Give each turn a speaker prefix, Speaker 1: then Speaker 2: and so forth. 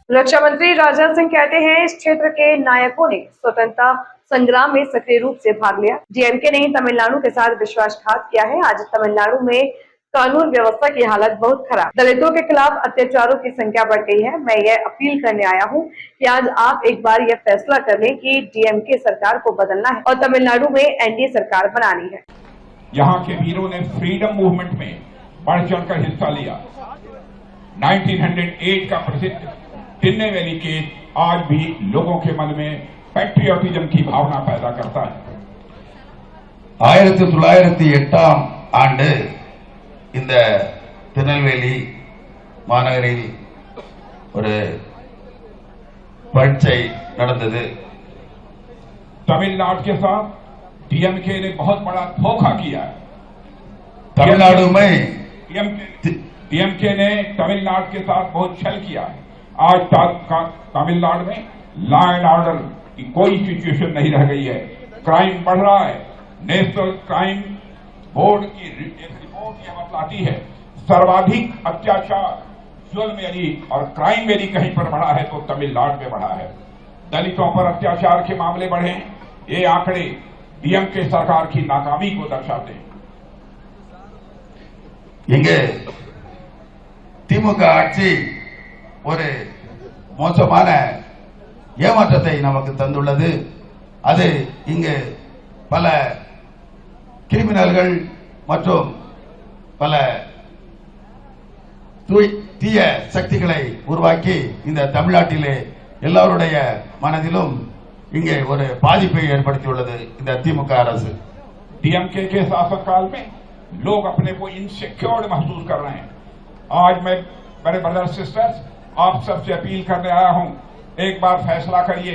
Speaker 1: रक्षा मंत्री राजनाथ सिंह कहते हैं इस क्षेत्र के नायकों ने स्वतंत्रता संग्राम में सक्रिय रूप से भाग लिया। डीएमके ने तमिलनाडु के साथ विश्वासघात किया है। आज तमिलनाडु में कानून व्यवस्था की हालत बहुत खराब, दलितों के खिलाफ अत्याचारों की संख्या बढ़ गई है। मैं यह अपील करने आया हूं कि आज आप एक बार यह फैसला कर लें कि डीएमके सरकार को बदलना है और तमिलनाडु में एनडीए सरकार बनानी है।
Speaker 2: यहाँ के वीरों ने फ्रीडम मूवमेंट में बढ़ चढ़कर हिस्सा लिया। 1908 का प्रसिद्ध तिरुनेलवेली केस आज भी लोगों के मन में पैट्रियोटिज्म की भावना पैदा करता है।
Speaker 3: 1908 ஆண்டு இந்த திருநெல்வேலி மாநகரில் ஒரு பரீட்சை நடந்தது।
Speaker 2: तमिलनाडु के साथ डीएमके ने बहुत बड़ा धोखा किया है।
Speaker 3: तमिलनाडु में
Speaker 2: डीएमके ने तमिलनाडु के साथ बहुत छल किया है। आज तमिलनाडु में लॉ एंड ऑर्डर की कोई सिचुएशन नहीं रह गई है। क्राइम बढ़ रहा है। नेशनल क्राइम बोर्ड की रिपोर्ट यह बतलाती है सर्वाधिक अत्याचार, जुल्म यदि और क्राइम यदि कहीं पर बढ़ा है तो तमिलनाडु में बढ़ा है। दलितों पर अत्याचार के मामले बढ़े हैं। ये आंकड़े डीएमके सरकार की नाकामी को दर्शाते हैं।
Speaker 3: இங்கே திமுக ஆட்சி ஒரு மோசமான ஏமாற்றத்தை நமக்கு தந்துள்ளது। அது இங்கு பல கிரிமினல்கள் மற்றும் பல தீய சக்திகளை உருவாக்கி இந்த தமிழ்நாட்டிலே எல்லாருடைய மனதிலும் இங்கே ஒரு பாதிப்பை ஏற்படுத்தியுள்ளது இந்த திமுக அரசு।
Speaker 2: डीएमके के शासनकाल में लोग अपने को इनसिक्योर्ड महसूस कर रहे हैं। आज मैं मेरे ब्रदर्स सिस्टर्स आप सबसे अपील करने आया हूं, एक बार फैसला करिए।